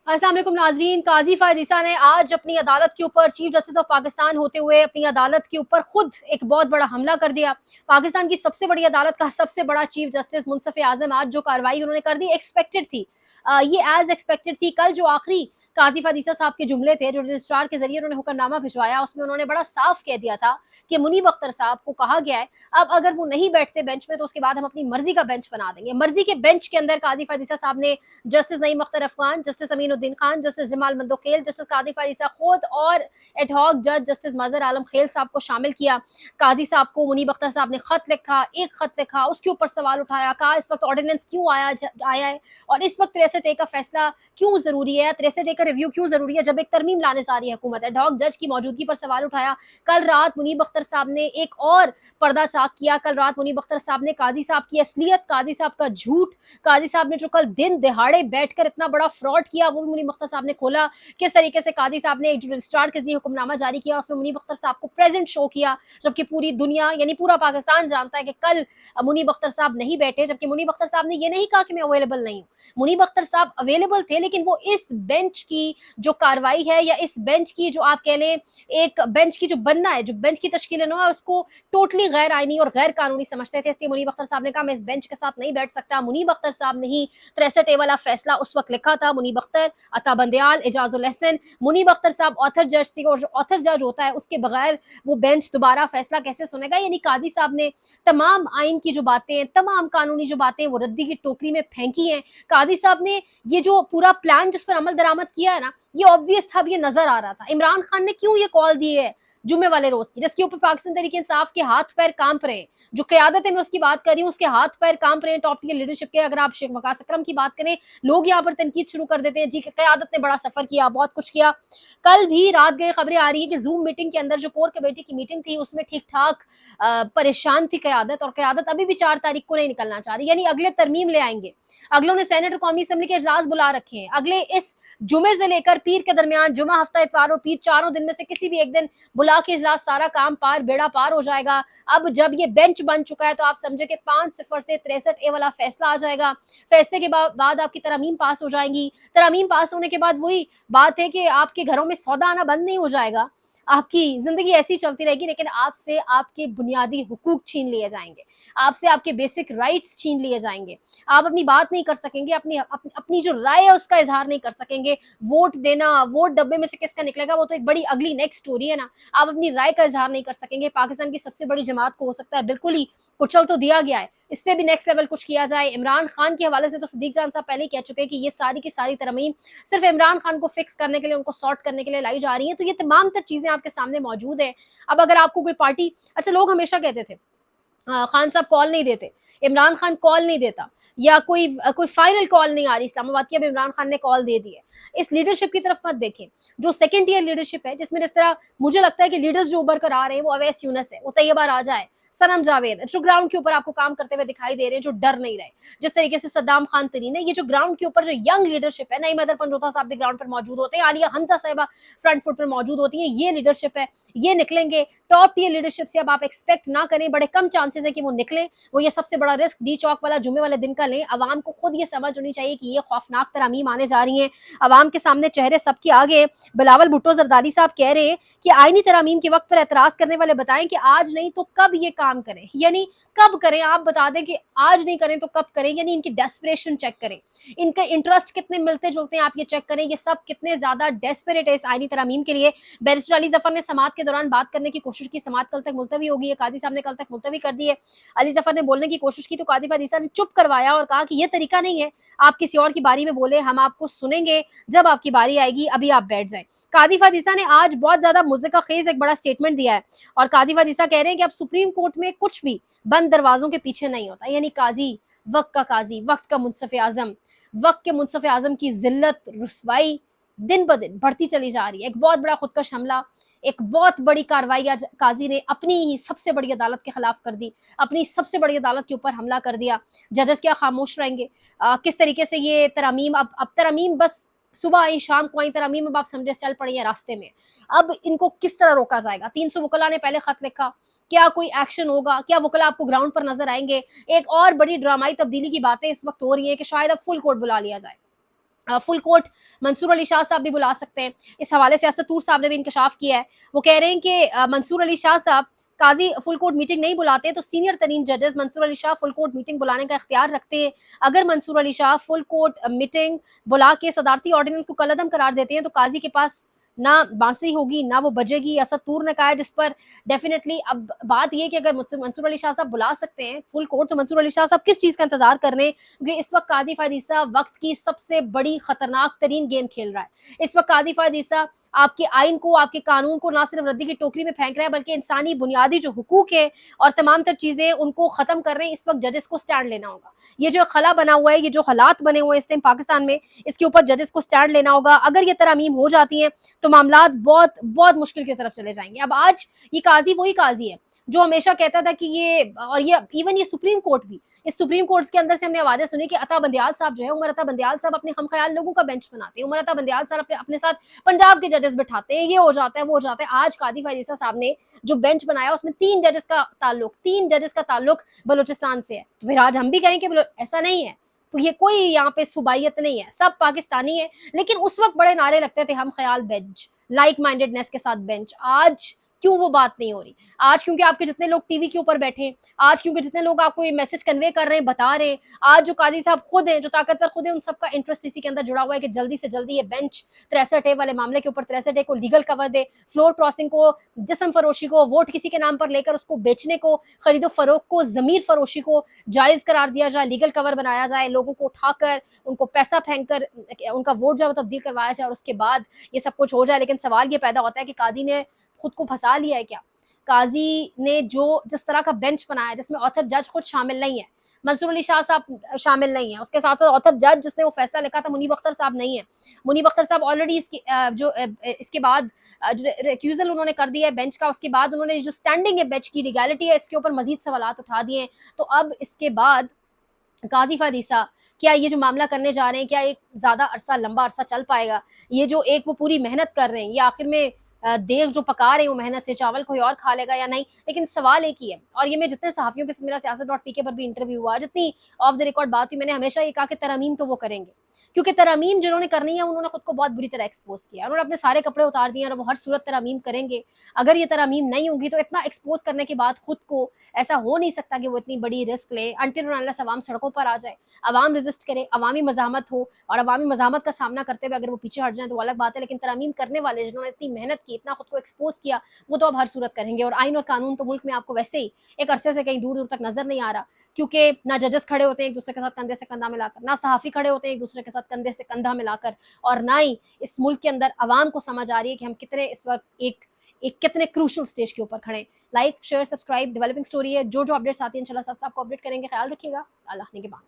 अस्सलाम वालेकुम नाज़रीन। काजी फ़ायज़ ने आज अपनी अदालत के ऊपर, चीफ जस्टिस ऑफ पाकिस्तान होते हुए, अपनी अदालत के ऊपर खुद एक बहुत बड़ा हमला कर दिया। पाकिस्तान की सबसे बड़ी अदालत का सबसे बड़ा चीफ जस्टिस मुंसफ़ आज़म आज जो कार्रवाई उन्होंने कर दी, एक्सपेक्टेड थी। ये एज एक्सपेक्टेड थी। कल जो आखिरी काजी फ़ायज़ साहब के जुमले थे, जो रजिस्ट्रार के जरिए उन्होंने हुक्मनामा भिजवाया, उसमें उन्होंने बड़ा साफ कह दिया था कि मुनीब अख्तर साहब को कहा गया है, अब अगर वो नहीं बैठते बेंच में तो उसके बाद हम अपनी मर्जी का बेंच बना देंगे। मर्जी के बेंच के अंदर काजी फ़ायज़ साहब ने justice Naeem Akhtar Afghan, justice Aminuddin Khan, justice Jamal Mandokhail, justice Qazi Faez खुद और एडहॉक जज जस्टिस मजहर आलम खेल साहब को शामिल किया। काजी साहब को मुनीब अख्तर साहब ने खत लिखा, एक खत लिखा, उसके ऊपर सवाल उठाया, कहा इस वक्त ऑर्डिनेंस क्यों आया है और इस वक्त 63A का फैसला क्यों जरूरी है, 63A का रिव्यू क्यों जरूरी है जब एक तरमीम लाने जा रही है हुकूमत। एडहॉक जज की मौजूदगी पर सवाल उठाया। कल रात मुनीब अख्तर साहब ने एक और पर्दा चाक किया। कल रात मुनीब अख्तर साहब ने काजी साहब की असलियत, काजी साहब का झूठ, काजी साहब ने जो कल दिन दिहाड़े बैठकर इतना बड़ा फ्रॉड किया, वो भी मुनीब अख्तर साहब ने खोला। किस तरीके से काजी साहब ने एक रजिस्ट्रार के जरिए हुक्मनामा जारी किया, उसमें मुनीब अख्तर साहब को प्रेजेंट शो किया, जबकि पूरी दुनिया यानी पूरा पाकिस्तान जानता है कि कल मुनीब अख्तर साहब नहीं बैठे। जबकि मुनीब अख्तर साहब ने ये नहीं कहा कि मैं अवेलेबल नहीं हूँ। मुनीब अख्तर साहब अवेलेबल थे, लेकिन वो इस बेंच की जो कार्रवाई है या इस बेंच की जो आप कह लें, एक बेंच की जो बनना है, जो बेंच की तश्कील है, उसको टोटली गैर आईनी और गैर कानूनी समझते थे। इसलिए मुनीब अख्तर साहब ने कहा मैं इस बेंच के साथ नहीं बैठ सकता। मुनीब अख्तर साहब ने ही 63A वाला फैसला उस वक्त लिखा था। मुनीब अख्तर, अता बंदयाल, एजाजुल एहसन, मुनीब अख्तर साहब ऑथर जज थी, और जो ऑथर जज होता है उसके बगैर वो बेंच दोबारा फैसला कैसे सुनेगा। यानी काजी साहब ने तमाम आइन की जो बातें, तमाम कानूनी जो बातें, वो रद्दी की टोकरी में फेंकी हैं। काजी साहब ने ये जो पूरा प्लान जिस पर अमल दरामद किया है ना, ये ऑब्वियस था, ये नजर आ रहा था। इमरान खान ने क्यों ये कॉल दी है जुम्मे वाले रोज की, जिसके ऊपर पाकिस्तान तहरीक इंसाफ के हाथ पैर कांप रहे हैं। जो क्यादत है, मैं उसकी बात कर रही हूँ, उसके हाथ पैर कांप रहे हैं टॉप टियर लीडरशिप के। अगर आप शेख वकास अकरम की बात करें, लोग यहाँ पर तनकीद शुरू कर देते हैं, जी क्यादत ने बड़ा सफर किया, बहुत कुछ किया। कल भी रात गए खबरें आ रही हैं कि जूम मीटिंग के अंदर जो कोर कमेटी की मीटिंग थी, उसमें ठीक ठाक परेशान थी क्यादत, और क्यादत अभी भी 4 तारीख को नहीं निकलना चाह रही। यानी अगले तरमीम ले आएंगे, अगलों ने सेनेट और कौमी असम्बली के इजलास बुला रखे हैं। अगले इस जुमे से लेकर पीर के दरमियान, जुमा, हफ्ता, इतवार और पीर, चारों दिन में से किसी भी एक दिन बुला के इजलास, सारा काम पार, बेड़ा पार हो जाएगा। अब जब ये बेंच बन चुका है तो आप समझे कि 5-0 से 63A वाला फैसला आ जाएगा। फैसले के बाद आपकी तरमीम पास हो जाएंगी। तरमीम पास होने के बाद वही बात है कि आपके घरों में सौदा आना बंद नहीं हो जाएगा, आपकी जिंदगी ऐसी चलती रहेगी, लेकिन आपसे आपके बुनियादी हुकूक छीन लिए जाएंगे, आपसे आपके बेसिक राइट्स छीन लिए जाएंगे। आप अपनी बात नहीं कर सकेंगे, अपनी जो राय है उसका इजहार नहीं कर सकेंगे। वोट देना, वोट डब्बे में से किसका निकलेगा, वो तो एक बड़ी अगली नेक्स्ट स्टोरी है ना। आप अपनी राय का इजहार नहीं कर सकेंगे। पाकिस्तान की सबसे बड़ी जमात को हो सकता है बिल्कुल ही कुचल तो दिया गया है, इससे भी नेक्स्ट लेवल कुछ किया जाए। इमरान खान के हवाले से तो सिद्दीक जान साहब पहले ही कह चुके हैं कि ये सारी की सारी तरमीम सिर्फ इमरान खान को फिक्स करने के लिए, उनको सॉर्ट करने के लिए लाई जा रही है। तो ये तमाम तर चीजें आपके सामने मौजूद है। अब अगर आपको कोई पार्टी, अच्छा लोग हमेशा कहते थे खान साहब कॉल नहीं देते, इमरान खान कॉल नहीं देता, या कोई फाइनल कॉल नहीं आ रही इस्लामाबाद की, अब इमरान खान ने कॉल दे दी है। इस लीडरशिप की तरफ मत देखें, जो सेकंड ईयर लीडरशिप है, जिसमें जिस तरह मुझे लगता है कि लीडर्स जो उभर कर आ रहे हैं, वो अवैस यूनस है, वो तैयबा राजा है, सनम जावेद, जो ग्राउंड के ऊपर आपको काम करते हुए दिखाई दे रहे हैं, जो डर नहीं रहे। जिस तरीके से सद्दाम खान तरीन है, ये जो ग्राउंड के ऊपर जो यंग लीडरशिप है, नईम अदर पंजोता साहब भी ग्राउंड पर मौजूद होते हैं, आलिया हमजा साहिबा फ्रंट फुट पर मौजूद होती है, ये लीडरशिप है, ये निकलेंगे। टॉप टीयर लीडरशिप से अब आप एक्सपेक्ट ना करें, बड़े कम चांसेस है कि वो निकले। वो ये सबसे बड़ा रिस्क डी चौक वाला जुम्मे वाले दिन का लें। अवाम को खुद ये समझ होनी चाहिए कि ये खौफनाक तरमीम आने जा रही हैं। अवाम के सामने चेहरे सबके आगे बिलावल भुट्टो जरदारी साहब कह रहे हैं कि आईनी तरमीम के वक्त पर एतराज करने वाले बताएं कि आज नहीं तो कब ये काम करें, यानी कब करें। आप बता दें कि आज नहीं करें तो कब करें, यानी इनकी डेस्परेशन चेक करें, इनके इंटरेस्ट कितने मिलते जुलते हैं, आप ये चेक करें, ये सब कितने ज्यादा डेस्परेट है इस आईनी तरमीम के लिए। बैरिस्टर अली जफर ने समात के दौरान बात करने की कोशिश की, समात कल तक मुलतवी हो गई है, काजी साहब ने कल तक मुलतवी कर दी है। अली जफर ने बोलने की कोशिश की तो काजी फरीसा ने चुप करवाया और कहा कि यह तरीका नहीं है, आप किसी और की बारी में बोले, हम आपको सुनेंगे जब आपकी बारी आएगी, अभी आप बैठ जाएं। काजी फरीसा ने आज बहुत ज्यादा मुज़्ज़िका खेज एक बड़ा स्टेटमेंट दिया है, और काजी फरीसा कह रहे हैं कि अब सुप्रीम कोर्ट में कुछ भी बंद दरवाजों के पीछे नहीं होता। यानी वक्त का मुंसफ़ आजम, वक्त के मुंसफ़ आजम की जिल्लत, रुसवाई दिन ब दिन बढ़ती चली जा रही है। एक बहुत बड़ा खुदकश हमला, एक बहुत बड़ी कार्रवाई आज काजी ने अपनी ही सबसे बड़ी अदालत के खिलाफ कर दी, अपनी सबसे बड़ी अदालत के ऊपर हमला कर दिया। जजेस क्या खामोश रहेंगे? किस तरीके से ये तरमीम, अब तरमीम बस सुबह आई शाम को आई तरमीम, अब आप समझे चल पड़ी है रास्ते में। अब इनको किस तरह रोका जाएगा? 300 वकला ने पहले खत लिखा, क्या कोई एक्शन होगा? क्या वकला आपको ग्राउंड पर नजर आएंगे? एक और बड़ी ड्रामाई तब्दीली की बातें इस वक्त हो रही है कि शायद अब फुल कोर्ट बुला लिया जाए। फुल कोर्ट मंसूर अली शाह साहब भी बुला सकते हैं। इस हवाले से असद तूर साहब ने भी इंकशाफ किया है। वो कह रहे हैं कि मंसूर अली शाह साहब काजी फुल कोर्ट मीटिंग नहीं बुलाते तो सीनियर तरीन जजेस Mansoor Ali Shah full court meeting बुलाने का इख्तियार रखते हैं। अगर Mansoor Ali Shah full court meeting बुला के सदारती ऑर्डिनेंस को कलअदम करार देते हैं तो काजी के पास ना बांसुरी होगी ना वो बजेगी। असद तूर ने कहा है, जिस पर डेफिनेटली अब बात ये कि अगर मंसूर अली शाह साहब बुला सकते हैं फुल कोर्ट तो मंसूर अली शाह साहब किस चीज का इंतजार कर रहे हैं, क्योंकि इस वक्त काजी फायद ईसा वक्त की सबसे बड़ी खतरनाक तरीन गेम खेल रहा है। इस वक्त काजी फायद ईसा आपके आइन को, आपके कानून को ना सिर्फ रद्दी की टोकरी में फेंक रहा है बल्कि इंसानी बुनियादी जो हुकूक है और तमाम तर चीजें उनको खत्म कर रहे हैं। इस वक्त जजेस को स्टैंड लेना होगा। ये जो खला बना हुआ है, ये जो हालात बने हुए हैं इस टाइम पाकिस्तान में, इसके ऊपर जजेस को स्टैंड लेना होगा। अगर ये तरामीम हो जाती हैं तो मामला बहुत बहुत मुश्किल की तरफ चले जाएंगे। अब आज ये काजी वही काजी है जो हमेशा कहता था कि ये, और ये इवन ये सुप्रीम कोर्ट भी, इस सुप्रीम कोर्ट के अंदर से हमने आवाजें सुनी कि अता बंदियाल साहब जो है, उमर अता बंदियाल साहब अपने हम ख्याल लोगों का बेंच बनाते हैं, उमर अता बंदियाल साहब अपने साथ पंजाब के जजेस बिठाते हैं, ये हो जाता है वो हो जाता है। आज कादी फायद ईसा साहब ने जो बेंच बनाया उसमें तीन जजेस का ताल्लुक बलूचिस्तान से है। तो फिर आज हम भी कहें कि ऐसा नहीं है, तो ये कोई यहाँ पे सुबाइयत नहीं है, सब पाकिस्तानी है। लेकिन उस वक्त बड़े नारे लगते थे, हम ख्याल बेंच, लाइक माइंडेडनेस के साथ बेंच। आज क्यों वो बात नहीं हो रही? आज क्योंकि आपके जितने लोग टीवी के ऊपर बैठे हैं, आज क्योंकि जितने लोग आपको ये मैसेज कन्वे कर रहे हैं, बता रहे हैं, आज जो काजी साहब खुद हैं, जो ताकतवर खुद हैं, उन सबका इंटरेस्ट इसी के अंदर जुड़ा हुआ है कि जल्दी से जल्दी ये बेंच 63A वाले मामले के ऊपर 63A को लीगल कवर दे, फ्लोर क्रॉसिंग को, जिस्म फरोशी को, वोट किसी के नाम पर लेकर उसको बेचने को, खरीदो फरोख्त को, जमीर फरोशी को जायज करार दिया जाए, लीगल कवर बनाया जाए, लोगों को उठाकर उनको पैसा फेंक कर उनका वोट जो है तब्दील करवाया जाए और उसके बाद ये सब कुछ हो जाए। लेकिन सवाल ये पैदा होता है कि काजी ने खुद को फंसा लिया है क्या? काजी ने जो जिस तरह का बेंच बनाया जिसमें ऑथर जज खुद शामिल नहीं है, मंसूर अली शाह साहब शामिल नहीं है, उसके साथ साथ ऑथर जज जिसने वो फैसला लिखा था मुनीब अख्तर साहब नहीं है। मुनीब अख्तर साहब ऑलरेडी इसके बाद जो रिक्यूजल उन्होंने कर दिया है बेंच का, उसके बाद उन्होंने जो स्टैंडिंग है बेंच की लीगैलिटी है इसके ऊपर मजीद सवालात उठा दिए हैं। तो अब इसके बाद काजी फायद ईसा क्या ये जो मामला करने जा रहे हैं, क्या एक ज्यादा अरसा लंबा अरसा चल पाएगा? ये जो एक वो पूरी मेहनत कर रहे हैं, ये आखिर में देख जो पका रहे हैं वो मेहनत से चावल कोई और खा लेगा या नहीं? लेकिन सवाल एक ही है, और ये मैं जितने सहाफियों के साथ, मेरा siyaset.pk पर भी इंटरव्यू हुआ, जितनी ऑफ द रिकॉर्ड बात हुई, मैंने हमेशा ये कहा कि तरमीम तो वो करेंगे, क्योंकि तरमीम जिन्होंने करनी है उन्होंने खुद को बहुत बुरी तरह एक्सपोज किया, उन्होंने अपने सारे कपड़े उतार दिए और वो हर सूरत तरमीम करेंगे। अगर ये तरमीम नहीं होगी तो इतना एक्सपोज करने के बाद खुद को ऐसा हो नहीं सकता कि वो इतनी बड़ी रिस्क ले, अनटिल अनलेस अवाम सड़कों पर आ जाए, अवाम रेजिस्ट करे, अवामी मजामत हो, और अवामी मजामत का सामना करते हुए अगर वो पीछे हट जाए तो अलग बात है। लेकिन तरमीम करने वाले जिन्होंने इतनी मेहनत की, इतना खुद को एक्सपोज किया, वो तो अब हर सूरत करेंगे। और आइन और कानून तो मुल्क में आपको वैसे ही एक अरसे से कहीं दूर दूर तक नजर नहीं आ रहा, क्योंकि ना जजेस खड़े होते हैं एक दूसरे के साथ कंधे से कंधा मिलाकर, ना सहाफ़ी खड़े होते हैं एक दूसरे के साथ कंधे से कंधा मिलाकर, और ना ही इस मुल्क के अंदर अवाम को समझ आ रही है कि हम कितने इस वक्त एक कितने क्रूशल स्टेज के ऊपर खड़े। Like share subscribe, developing story है, जो अपडेट्स आती है इंशाल्लाह साथ आपको अपडेट करेंगे। ख्याल रखिएगा, अल्लाह निगहबान।